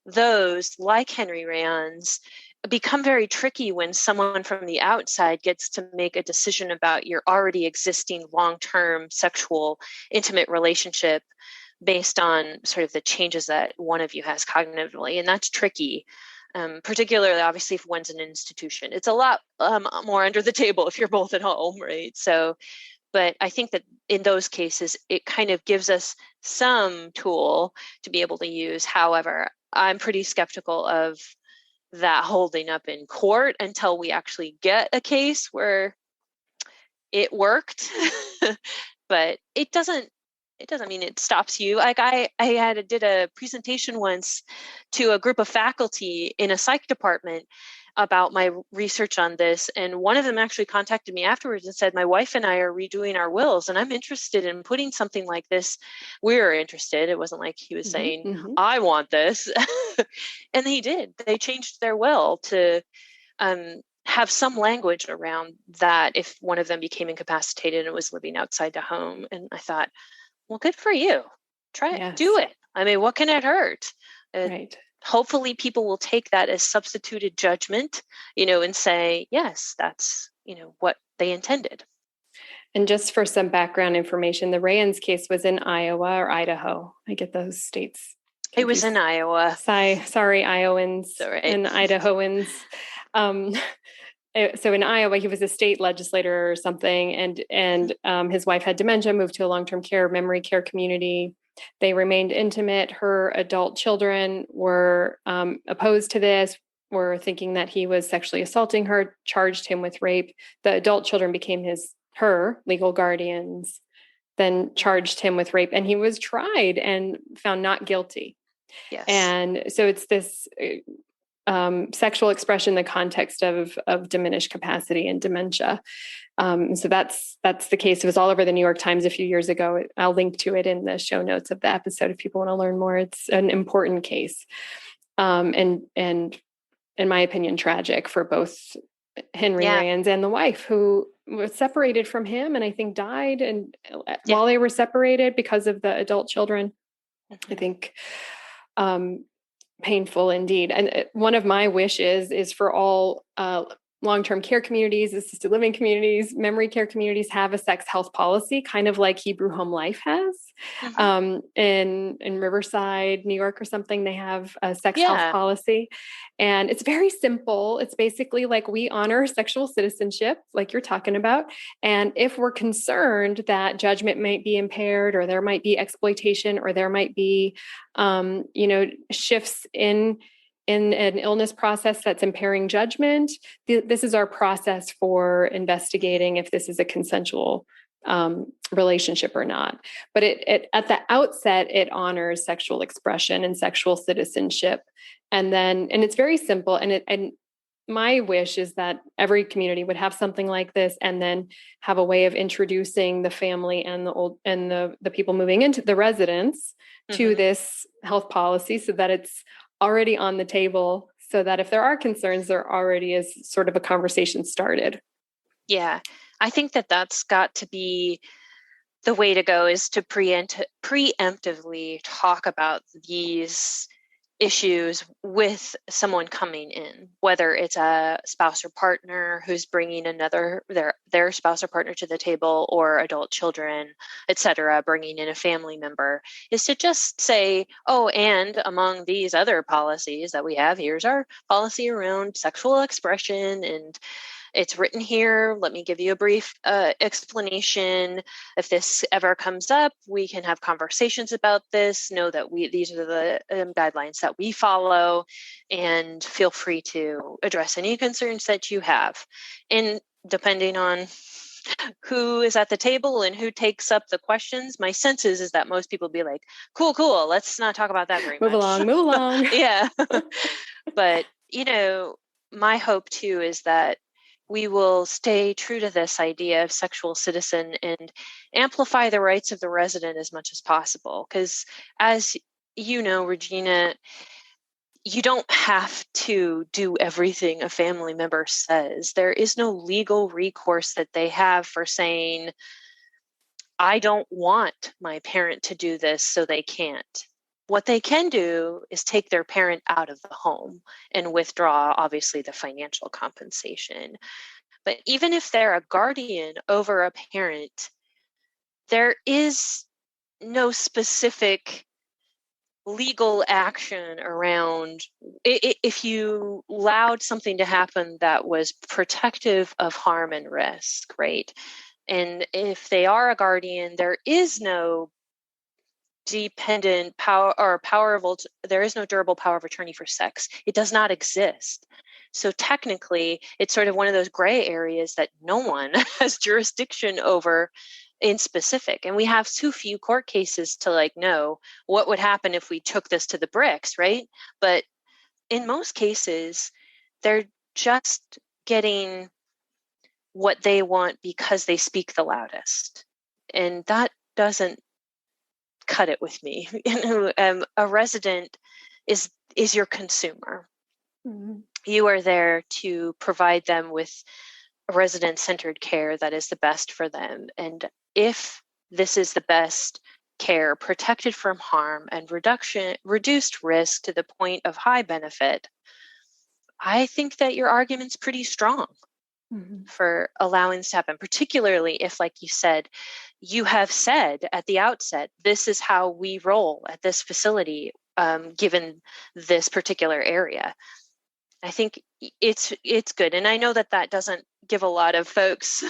those, like Henry Rayhons, become very tricky when someone from the outside gets to make a decision about your already existing long-term sexual intimate relationship based on sort of the changes that one of you has cognitively. And that's tricky, particularly obviously if one's an institution. It's a lot more under the table if you're both at home, right? So But I think that in those cases, it kind of gives us some tool to be able to use. However, I'm pretty skeptical of that holding up in court until we actually get a case where it worked. But it doesn't mean it stops you. Like did a presentation once to a group of faculty in a psych department about my research on this, and one of them actually contacted me afterwards and said, my wife and I are redoing our wills and I'm interested in putting something like this. We're interested. It wasn't like he was saying, I want this. And he did. They changed their will to have some language around that if one of them became incapacitated and was living outside the home. And I thought, well, good for you. Try it. Do it. I mean, what can it hurt? Right. Hopefully people will take that as substituted judgment, and say, yes, that's, what they intended. And just for some background information, the Rayhons case was in Iowa or Idaho. I get those states confused. It was in Iowa. Sorry, Iowans and Idahoans. So in Iowa, he was a state legislator or something, and his wife had dementia, moved to a long-term care, memory care community. They remained intimate. Her adult children were opposed to this, were thinking that he was sexually assaulting her, charged him with rape. The adult children became her legal guardians, then charged him with rape, and he was tried and found not guilty. Yes. And so it's this sexual expression in the context of diminished capacity and dementia. So that's the case. It was all over the New York Times a few years ago. I'll link to it in the show notes of the episode if people want to learn more. It's an important case, and in my opinion, tragic for both Henry Rayhons and the wife, who was separated from him and I think died while they were separated because of the adult children. I think painful indeed. And one of my wishes is for all long-term care communities, assisted living communities, memory care communities have a sex health policy, kind of like Hebrew Home Life has. In Riverside, New York or something, they have a sex health policy. And it's very simple. It's basically like, we honor sexual citizenship, like you're talking about. And if we're concerned that judgment might be impaired, or there might be exploitation, or there might be, shifts in an illness process that's impairing judgment, this is our process for investigating if this is a consensual relationship or not. But it at the outset, it honors sexual expression and sexual citizenship. And it's very simple. And my wish is that every community would have something like this, and then have a way of introducing the family and the people moving into the residents to this health policy, so that it's already on the table, so that if there are concerns, there already is sort of a conversation started. Yeah, I think that that's got to be the way to go, is to preemptively talk about these issues with someone coming in, whether it's a spouse or partner who's bringing their spouse or partner to the table, or adult children, etc., bringing in a family member, is to just say, oh, and among these other policies that we have, here's our policy around sexual expression, and it's written here. Let me give you a brief explanation. If this ever comes up, we can have conversations about this. Know that these are the guidelines that we follow, and feel free to address any concerns that you have. And depending on who is at the table and who takes up the questions, my sense is that most people be like, cool, let's not talk about that very much. Move along. Yeah. But, my hope too is that we will stay true to this idea of sexual citizen and amplify the rights of the resident as much as possible. Because as you know, Regina, you don't have to do everything a family member says. There is no legal recourse that they have for saying, I don't want my parent to do this, so they can't. What they can do is take their parent out of the home and withdraw, obviously, the financial compensation. But even if they're a guardian over a parent, there is no specific legal action around if you allowed something to happen that was protective of harm and risk, right? And if they are a guardian, there is no dependent power or there is no durable power of attorney for sex. It does not exist. So technically, it's sort of one of those gray areas that no one has jurisdiction over in specific. And we have too few court cases to know what would happen if we took this to the bricks, right? But in most cases, they're just getting what they want because they speak the loudest. And that doesn't cut it with me. A resident is your consumer. Mm-hmm. You are there to provide them with resident-centered care that is the best for them. And if this is the best care, protected from harm and reduced risk to the point of high benefit, I think that your argument's pretty strong. Mm-hmm. For allowing this to happen, particularly if, like you said, you have said at the outset, this is how we roll at this facility, given this particular area. I think it's good. And I know that doesn't give a lot of folks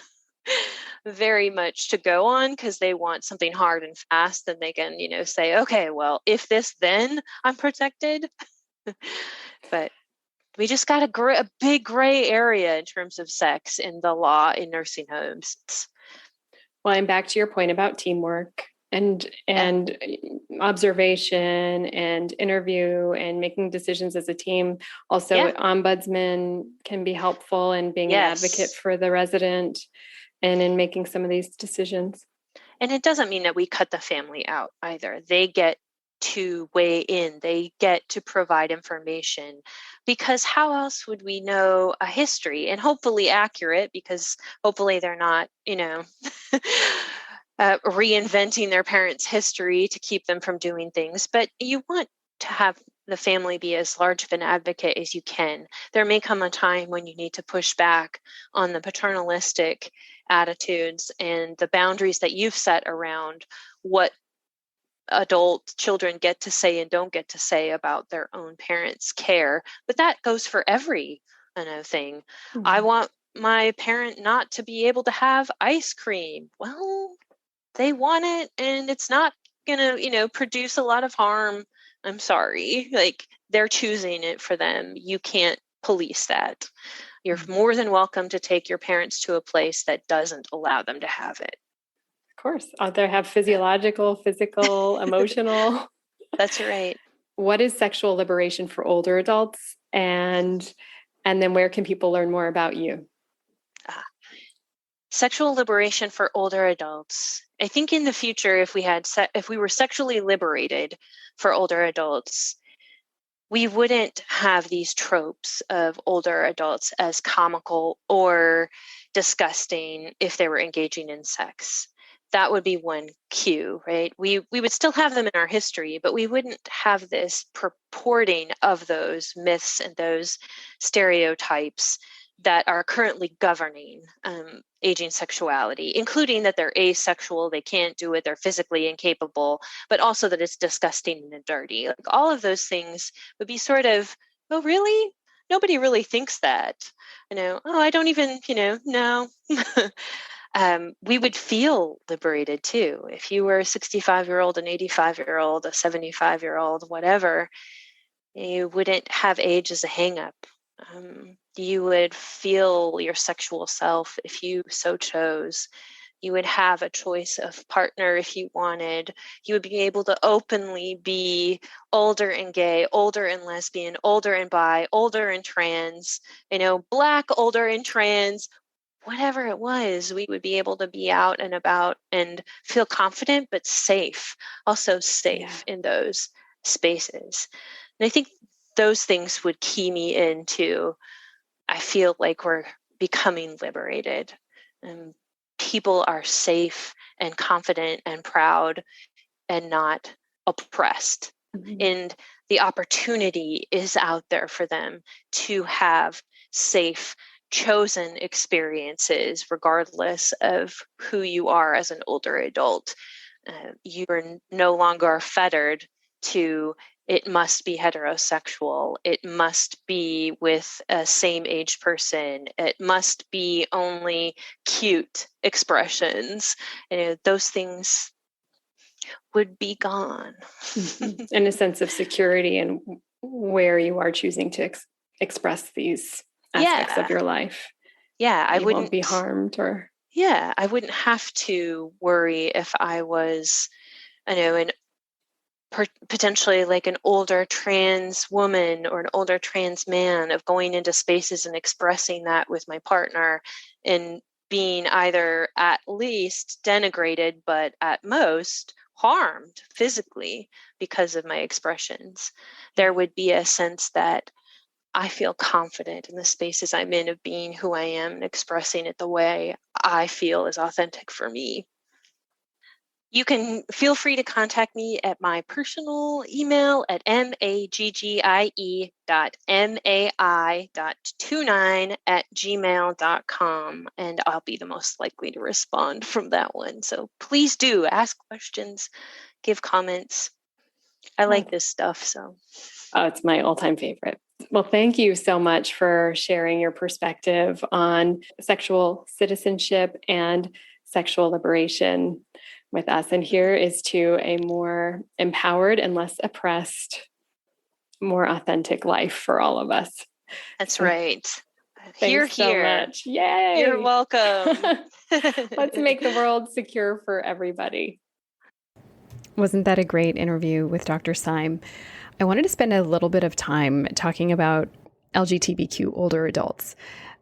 very much to go on because they want something hard and fast, and they can, say, okay, well, if this, then I'm protected. But we just got a big gray area in terms of sex in the law in nursing homes. Well, and back to your point about teamwork and observation and interview and making decisions as a team. Also, ombudsman can be helpful in being an advocate for the resident and in making some of these decisions. And it doesn't mean that we cut the family out either. They get to weigh in, they get to provide information, because how else would we know a history, and hopefully accurate, because hopefully they're not, reinventing their parents' history to keep them from doing things. But you want to have the family be as large of an advocate as you can. There may come a time when you need to push back on the paternalistic attitudes and the boundaries that you've set around what adult children get to say and don't get to say about their own parents' care. But that goes for every thing. Mm-hmm. I want my parent not to be able to have ice cream. Well, they want it, and it's not gonna, produce a lot of harm. I'm sorry. They're choosing it for them. You can't police that. You're more than welcome to take your parents to a place that doesn't allow them to have it. Of course. Out there have physiological, physical, emotional. That's right. What is sexual liberation for older adults? And then where can people learn more about you? Sexual liberation for older adults. I think in the future, if we were sexually liberated for older adults, we wouldn't have these tropes of older adults as comical or disgusting if they were engaging in sex. That would be one cue, right? We would still have them in our history, but we wouldn't have this purporting of those myths and those stereotypes that are currently governing aging sexuality, including that they're asexual, they can't do it, they're physically incapable, but also that it's disgusting and dirty. All of those things would be sort of, oh, really? Nobody really thinks that. Oh, I don't even, no. We would feel liberated too. If you were a 65-year-old, an 85-year-old, a 75-year-old, whatever, you wouldn't have age as a hang-up. You would feel your sexual self if you so chose. You would have a choice of partner if you wanted. You would be able to openly be older and gay, older and lesbian, older and bi, older and trans, Black, older and trans, whatever it was. We would be able to be out and about and feel confident, but safe, also safe in those spaces. And I think those things would key me into, I feel like we're becoming liberated. And people are safe and confident and proud and not oppressed. Mm-hmm. And the opportunity is out there for them to have safe, chosen experiences, regardless of who you are as an older adult. You are no longer fettered to it must be heterosexual, it must be with a same age person, it must be only cute expressions. Those things would be gone. And a sense of security in where you are choosing to express these aspects of your life. Yeah, I won't be harmed or. Yeah, I wouldn't have to worry if I was, potentially like an older trans woman or an older trans man, of going into spaces and expressing that with my partner and being either at least denigrated, but at most harmed physically because of my expressions. There would be a sense that I feel confident in the spaces I'm in of being who I am and expressing it the way I feel is authentic for me. You can feel free to contact me at my personal email at maggie.29@gmail.com, and I'll be the most likely to respond from that one. So please do ask questions, give comments. I like this stuff. So, it's my all-time favorite. Well, thank you so much for sharing your perspective on sexual citizenship and sexual liberation with us. And here is to a more empowered and less oppressed, more authentic life for all of us. That's right. Thanks so much. Yay! You're welcome. Let's make the world secure for everybody. Wasn't that a great interview with Dr. Syme? I wanted to spend a little bit of time talking about LGBTQ older adults.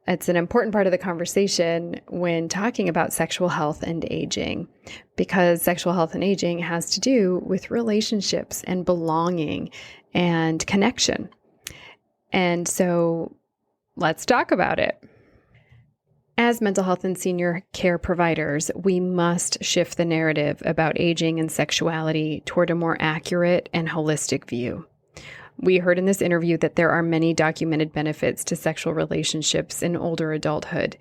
It's an important part of the conversation when talking about sexual health and aging, because sexual health and aging has to do with relationships and belonging and connection. And so let's talk about it. As mental health and senior care providers, we must shift the narrative about aging and sexuality toward a more accurate and holistic view. We heard in this interview that there are many documented benefits to sexual relationships in older adulthood.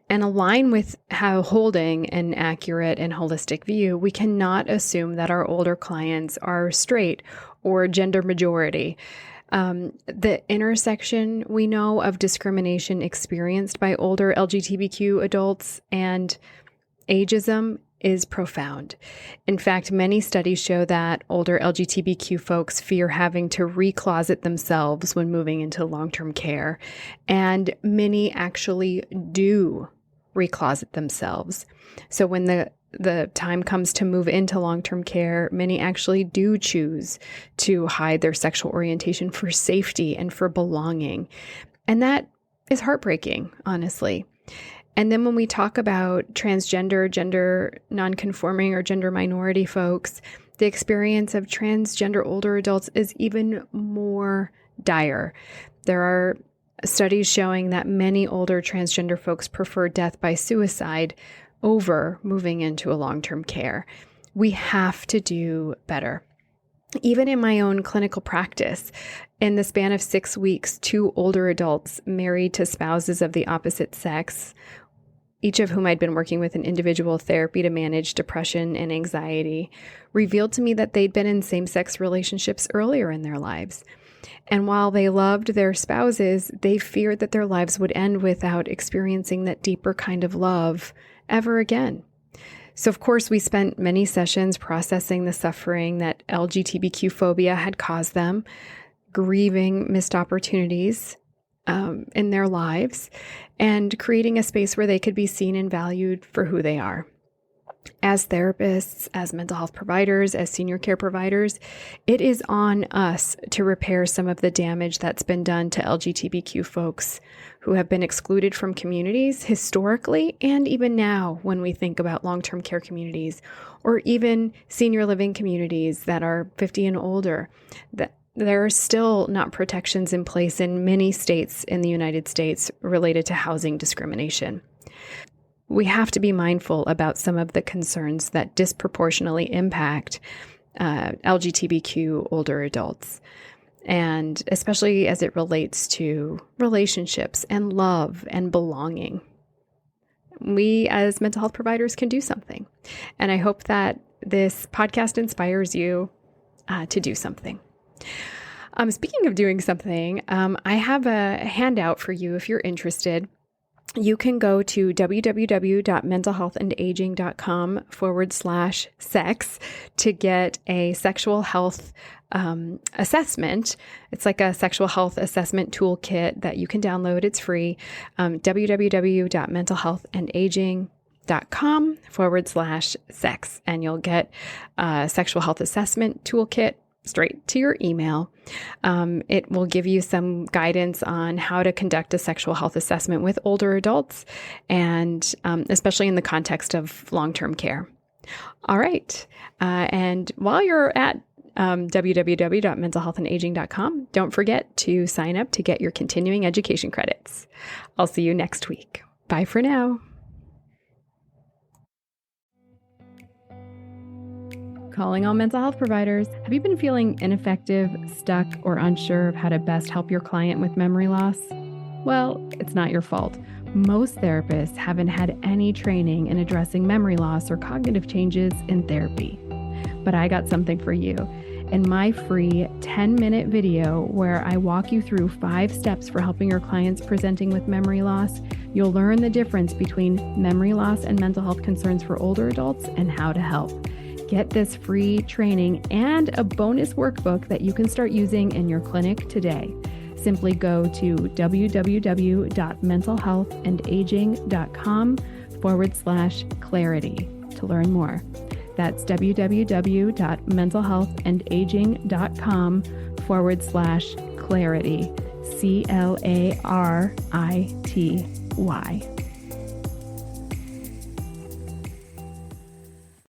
And align with how holding an accurate and holistic view, we cannot assume that our older clients are straight or gender majority. The intersection we know of discrimination experienced by older LGBTQ adults and ageism is profound. In fact, many studies show that older LGBTQ folks fear having to recloset themselves when moving into long-term care, and many actually do recloset themselves. So when the time comes to move into long-term care, many actually do choose to hide their sexual orientation for safety and for belonging. And that is heartbreaking, honestly. And then when we talk about transgender, gender nonconforming, or gender minority folks, the experience of transgender older adults is even more dire. There are studies showing that many older transgender folks prefer death by suicide over moving into a long-term care. We have to do better. Even in my own clinical practice, in the span of 6 weeks, 2 older adults married to spouses of the opposite sex, each of whom I'd been working with in individual therapy to manage depression and anxiety, revealed to me that they'd been in same-sex relationships earlier in their lives. And while they loved their spouses, they feared that their lives would end without experiencing that deeper kind of love ever again. So, of course, we spent many sessions processing the suffering that LGBTQ phobia had caused them, grieving missed opportunities in their lives, and creating a space where they could be seen and valued for who they are. As therapists, as mental health providers, as senior care providers, it is on us to repair some of the damage that's been done to LGBTQ folks who have been excluded from communities historically, and even now when we think about long-term care communities or even senior living communities that are 50 and older. That there are still not protections in place in many states in the United States related to housing discrimination. We have to be mindful about some of the concerns that disproportionately impact LGBTQ older adults, and especially as it relates to relationships and love and belonging. We as mental health providers can do something, and I hope that this podcast inspires you to do something. Speaking of doing something, I have a handout for you if you're interested. You can go to www.mentalhealthandaging.com/sex to get a sexual health assessment. It's like a sexual health assessment toolkit that you can download. It's free. www.mentalhealthandaging.com/sex, and you'll get a sexual health assessment toolkit straight to your email. It will give you some guidance on how to conduct a sexual health assessment with older adults, and especially in the context of long-term care. All right. And while you're at www.mentalhealthandaging.com, don't forget to sign up to get your continuing education credits. I'll see you next week. Bye for now. Calling all mental health providers. Have you been feeling ineffective, stuck, or unsure of how to best help your client with memory loss? Well, it's not your fault. Most therapists haven't had any training in addressing memory loss or cognitive changes in therapy. But I got something for you. In my free 10-minute video where I walk you through 5 steps for helping your clients presenting with memory loss, you'll learn the difference between memory loss and mental health concerns for older adults and how to help. Get this free training and a bonus workbook that you can start using in your clinic today. Simply go to www.mentalhealthandaging.com/clarity to learn more. That's www.mentalhealthandaging.com/clarity. CLARITY.